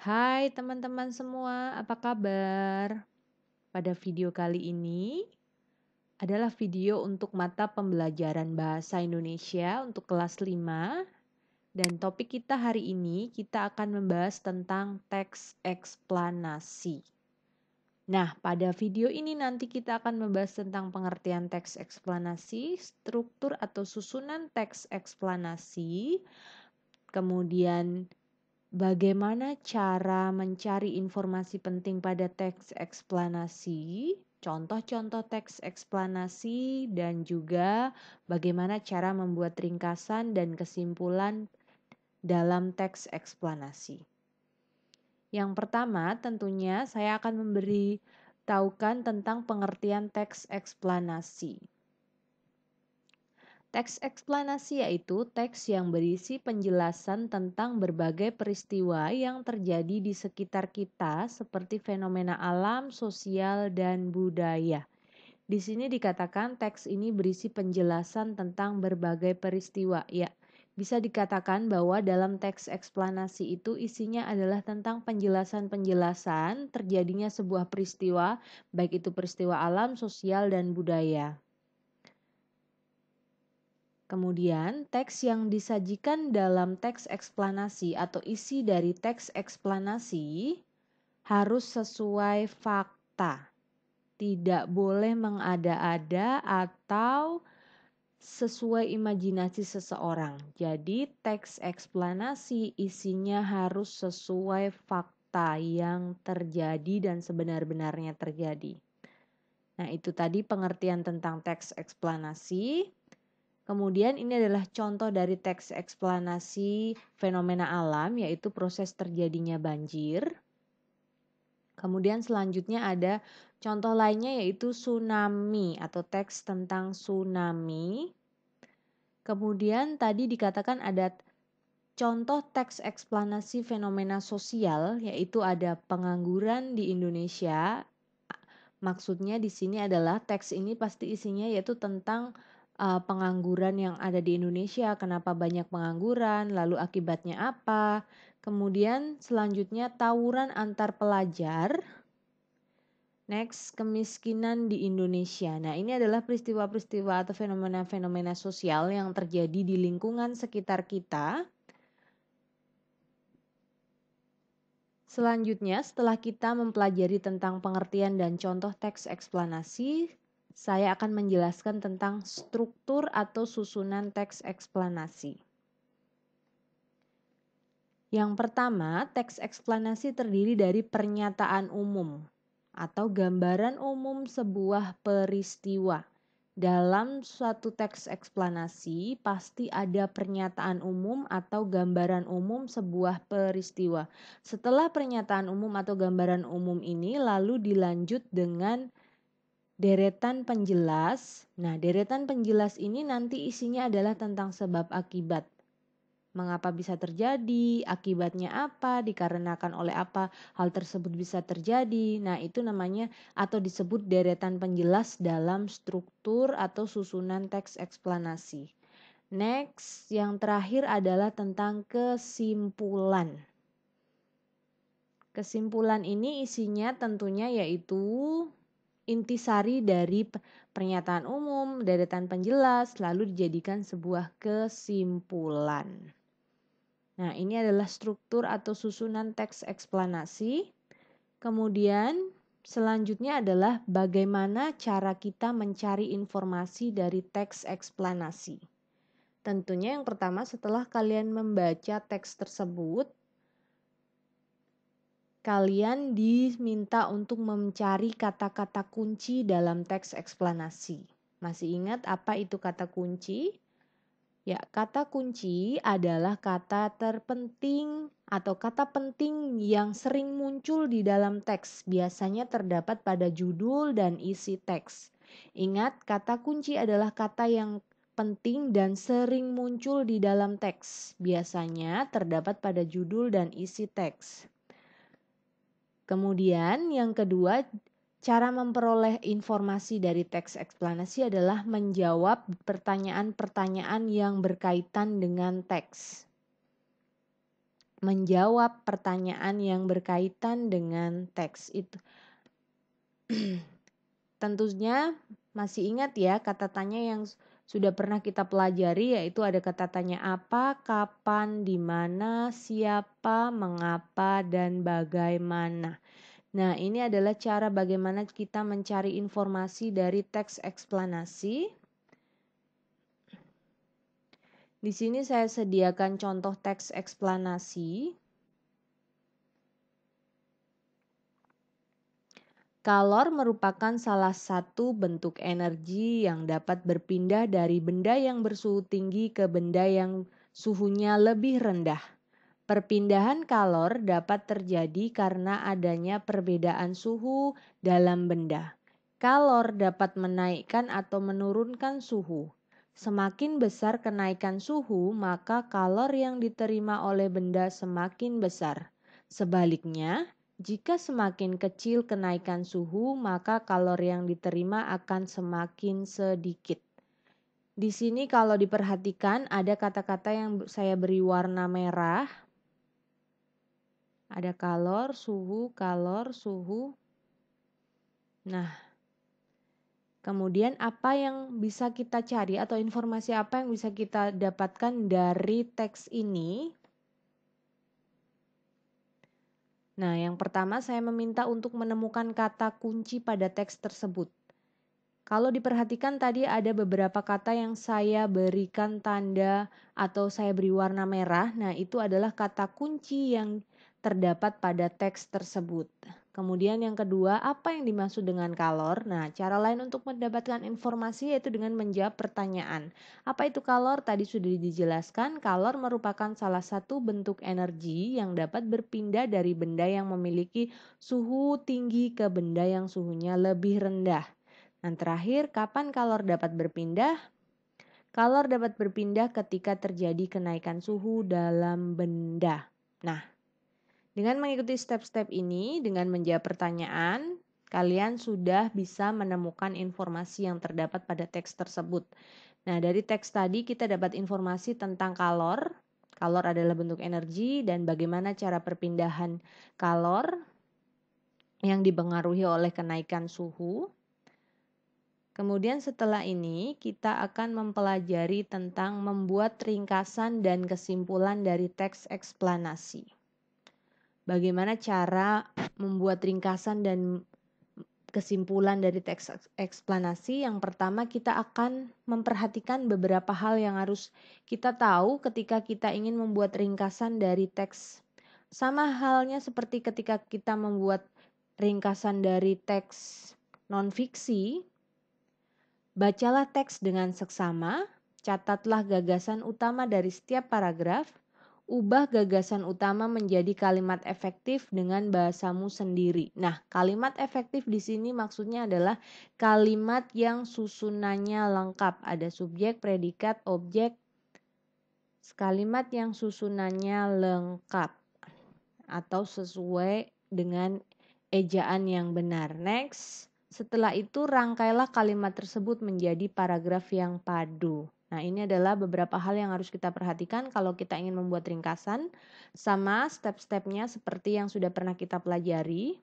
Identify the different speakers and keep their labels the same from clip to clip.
Speaker 1: Hai teman-teman semua, apa kabar? Pada video kali ini adalah video untuk mata pembelajaran bahasa Indonesia untuk kelas 5 dan topik kita hari ini kita akan membahas tentang teks eksplanasi. Nah, pada video ini nanti kita akan membahas tentang pengertian teks eksplanasi, struktur atau susunan teks eksplanasi, kemudian bagaimana cara mencari informasi penting pada teks eksplanasi, contoh-contoh teks eksplanasi, dan juga bagaimana cara membuat ringkasan dan kesimpulan dalam teks eksplanasi. Yang pertama, tentunya saya akan memberitahukan tentang pengertian teks eksplanasi. Teks eksplanasi yaitu teks yang berisi penjelasan tentang berbagai peristiwa yang terjadi di sekitar kita seperti fenomena alam, sosial, dan budaya. Di sini dikatakan teks ini berisi penjelasan tentang berbagai peristiwa. Ya, bisa dikatakan bahwa dalam teks eksplanasi itu isinya adalah tentang penjelasan-penjelasan terjadinya sebuah peristiwa, baik itu peristiwa alam, sosial, dan budaya. Kemudian, teks yang disajikan dalam teks eksplanasi atau isi dari teks eksplanasi harus sesuai fakta. Tidak boleh mengada-ada atau sesuai imajinasi seseorang. Jadi, teks eksplanasi isinya harus sesuai fakta yang terjadi dan sebenar-benarnya terjadi. Nah, itu tadi pengertian tentang teks eksplanasi. Kemudian ini adalah contoh dari teks eksplanasi fenomena alam, yaitu proses terjadinya banjir. Kemudian selanjutnya ada contoh lainnya yaitu tsunami atau teks tentang tsunami. Kemudian tadi dikatakan ada contoh teks eksplanasi fenomena sosial, yaitu ada pengangguran di Indonesia. Maksudnya di sini adalah teks ini pasti isinya yaitu tentang pengangguran yang ada di Indonesia, kenapa banyak pengangguran, lalu akibatnya apa. Kemudian selanjutnya tawuran antar pelajar. Next, kemiskinan di Indonesia. Nah, ini adalah peristiwa-peristiwa atau fenomena-fenomena sosial yang terjadi di lingkungan sekitar kita. Selanjutnya, setelah kita mempelajari tentang pengertian dan contoh teks eksplanasi, saya akan menjelaskan tentang struktur atau susunan teks eksplanasi. Yang pertama, teks eksplanasi terdiri dari pernyataan umum atau gambaran umum sebuah peristiwa. Dalam suatu teks eksplanasi, pasti ada pernyataan umum atau gambaran umum sebuah peristiwa. Setelah pernyataan umum atau gambaran umum ini, lalu dilanjut dengan deretan penjelas. Nah, deretan penjelas ini nanti isinya adalah tentang sebab akibat. Mengapa bisa terjadi, akibatnya apa, dikarenakan oleh apa hal tersebut bisa terjadi. Nah, itu namanya atau disebut deretan penjelas dalam struktur atau susunan teks eksplanasi. Next, yang terakhir adalah tentang kesimpulan. Kesimpulan ini isinya tentunya yaitu intisari dari pernyataan umum, deretan penjelas, lalu dijadikan sebuah kesimpulan. Nah, ini adalah struktur atau susunan teks eksplanasi. Kemudian selanjutnya adalah bagaimana cara kita mencari informasi dari teks eksplanasi. Tentunya yang pertama setelah kalian membaca teks tersebut, kalian diminta untuk mencari kata-kata kunci dalam teks eksplanasi. Masih ingat apa itu kata kunci? Ya, kata kunci adalah kata terpenting atau kata penting yang sering muncul di dalam teks. Biasanya terdapat pada judul dan isi teks. Ingat, kata kunci adalah kata yang penting dan sering muncul di dalam teks. Biasanya terdapat pada judul dan isi teks. Kemudian yang kedua, cara memperoleh informasi dari teks eksplanasi adalah menjawab pertanyaan-pertanyaan yang berkaitan dengan teks. menjawab pertanyaan yang berkaitan dengan teks itu. Tentunya masih ingat ya kata tanya yang sudah pernah kita pelajari, yaitu ada kata tanya apa, kapan, di mana, siapa, mengapa, dan bagaimana. Nah, ini adalah cara bagaimana kita mencari informasi dari teks eksplanasi. Di sini saya sediakan contoh teks eksplanasi. Kalor merupakan salah satu bentuk energi yang dapat berpindah dari benda yang bersuhu tinggi ke benda yang suhunya lebih rendah. Perpindahan kalor dapat terjadi karena adanya perbedaan suhu dalam benda. Kalor dapat menaikkan atau menurunkan suhu. Semakin besar kenaikan suhu, maka kalor yang diterima oleh benda semakin besar. Sebaliknya, jika semakin kecil kenaikan suhu, maka kalor yang diterima akan semakin sedikit. Di sini kalau diperhatikan ada kata-kata yang saya beri warna merah. Ada kalor, suhu, kalor, suhu. Nah, kemudian apa yang bisa kita cari atau informasi apa yang bisa kita dapatkan dari teks ini? Nah, yang pertama saya meminta untuk menemukan kata kunci pada teks tersebut. Kalau diperhatikan tadi ada beberapa kata yang saya berikan tanda atau saya beri warna merah. Nah, itu adalah kata kunci yang terdapat pada teks tersebut. Kemudian yang kedua, apa yang dimaksud dengan kalor? Nah, cara lain untuk mendapatkan informasi yaitu dengan menjawab pertanyaan. Apa itu kalor? Tadi sudah dijelaskan, kalor merupakan salah satu bentuk energi yang dapat berpindah dari benda yang memiliki suhu tinggi ke benda yang suhunya lebih rendah. Dan terakhir, kapan kalor dapat berpindah? Kalor dapat berpindah ketika terjadi kenaikan suhu dalam benda. Nah, dengan mengikuti step-step ini, dengan menjawab pertanyaan, kalian sudah bisa menemukan informasi yang terdapat pada teks tersebut. Nah, dari teks tadi kita dapat informasi tentang kalor. Kalor adalah bentuk energi dan bagaimana cara perpindahan kalor yang dipengaruhi oleh kenaikan suhu. Kemudian setelah ini kita akan mempelajari tentang membuat ringkasan dan kesimpulan dari teks eksplanasi. Bagaimana cara membuat ringkasan dan kesimpulan dari teks eksplanasi? Yang pertama kita akan memperhatikan beberapa hal yang harus kita tahu ketika kita ingin membuat ringkasan dari teks. Sama halnya seperti ketika kita membuat ringkasan dari teks non-fiksi. Bacalah teks dengan seksama, catatlah gagasan utama dari setiap paragraf, ubah gagasan utama menjadi kalimat efektif dengan bahasamu sendiri. Nah, kalimat efektif di sini maksudnya adalah kalimat yang susunannya lengkap. Ada subjek, predikat, objek. Kalimat yang susunannya lengkap atau sesuai dengan ejaan yang benar. Next. Setelah itu rangkailah kalimat tersebut menjadi paragraf yang padu. Nah, ini adalah beberapa hal yang harus kita perhatikan kalau kita ingin membuat ringkasan. Sama step-stepnya seperti yang sudah pernah kita pelajari.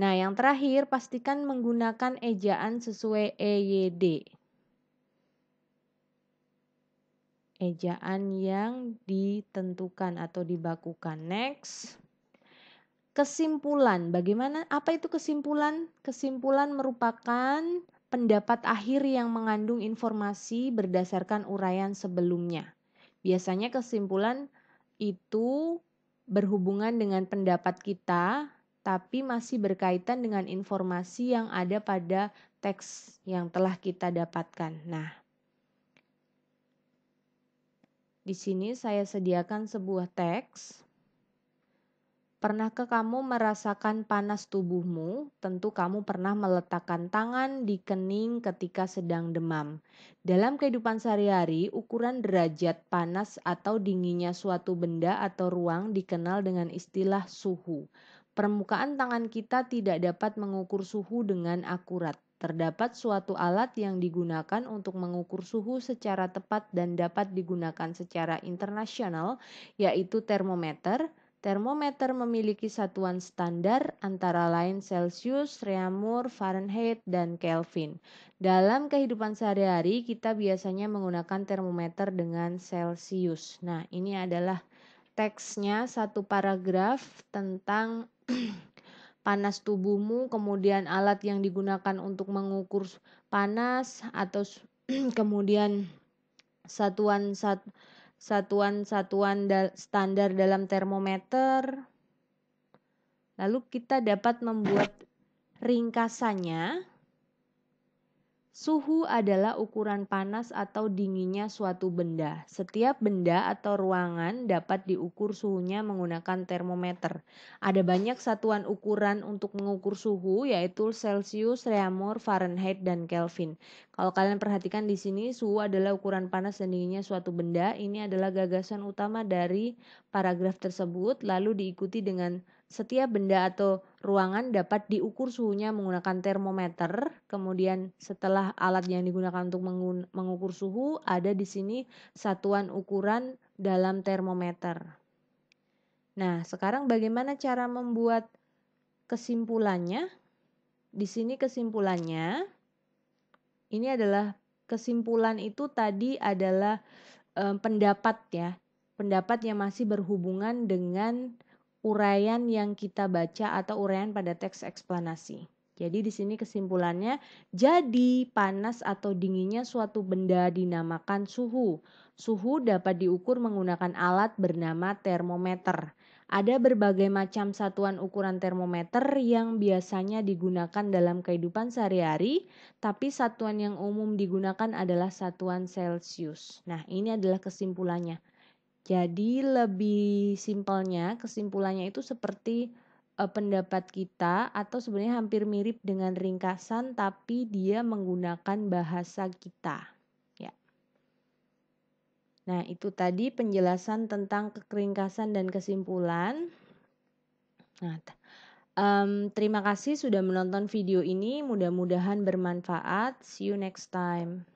Speaker 1: Nah, yang terakhir pastikan menggunakan ejaan sesuai EYD. Ejaan yang ditentukan atau dibakukan. Next. Kesimpulan, bagaimana? Apa itu kesimpulan? Kesimpulan merupakan pendapat akhir yang mengandung informasi berdasarkan uraian sebelumnya. Biasanya kesimpulan itu berhubungan dengan pendapat kita, tapi masih berkaitan dengan informasi yang ada pada teks yang telah kita dapatkan. Nah, di sini saya sediakan sebuah teks. Pernahkah kamu merasakan panas tubuhmu? Tentu kamu pernah meletakkan tangan di kening ketika sedang demam. Dalam kehidupan sehari-hari, ukuran derajat panas atau dinginnya suatu benda atau ruang dikenal dengan istilah suhu. Permukaan tangan kita tidak dapat mengukur suhu dengan akurat. Terdapat suatu alat yang digunakan untuk mengukur suhu secara tepat dan dapat digunakan secara internasional, yaitu termometer. Termometer memiliki satuan standar antara lain Celsius, Reaumur, Fahrenheit, dan Kelvin. Dalam kehidupan sehari-hari, kita biasanya menggunakan termometer dengan Celsius. Nah, ini adalah teksnya, satu paragraf tentang panas tubuhmu, kemudian alat yang digunakan untuk mengukur panas atau kemudian satuan-satuan standar dalam termometer. Lalu kita dapat membuat ringkasannya. Suhu adalah ukuran panas atau dinginnya suatu benda. Setiap benda atau ruangan dapat diukur suhunya menggunakan termometer. Ada banyak satuan ukuran untuk mengukur suhu, yaitu Celsius, Reaumur, Fahrenheit, dan Kelvin. Kalau kalian perhatikan di sini, suhu adalah ukuran panas dan dinginnya suatu benda. Ini adalah gagasan utama dari paragraf tersebut, lalu diikuti dengan setiap benda atau ruangan dapat diukur suhunya menggunakan termometer. Kemudian setelah alat yang digunakan untuk mengukur suhu, ada di sini satuan ukuran dalam termometer. Nah, sekarang bagaimana cara membuat kesimpulannya? Di sini kesimpulannya, ini adalah kesimpulan itu tadi adalah pendapat ya. Pendapat yang masih berhubungan dengan uraian yang kita baca atau uraian pada teks eksplanasi. Jadi di sini kesimpulannya, jadi panas atau dinginnya suatu benda dinamakan suhu. Suhu dapat diukur menggunakan alat bernama termometer. Ada berbagai macam satuan ukuran termometer yang biasanya digunakan dalam kehidupan sehari-hari, tapi satuan yang umum digunakan adalah satuan Celsius. Nah, ini adalah kesimpulannya. Jadi lebih simpelnya kesimpulannya itu seperti pendapat kita atau sebenarnya hampir mirip dengan ringkasan tapi dia menggunakan bahasa kita. Ya. Nah, itu tadi penjelasan tentang keringkasan dan kesimpulan. Nah, terima kasih sudah menonton video ini. Mudah-mudahan bermanfaat. See you next time.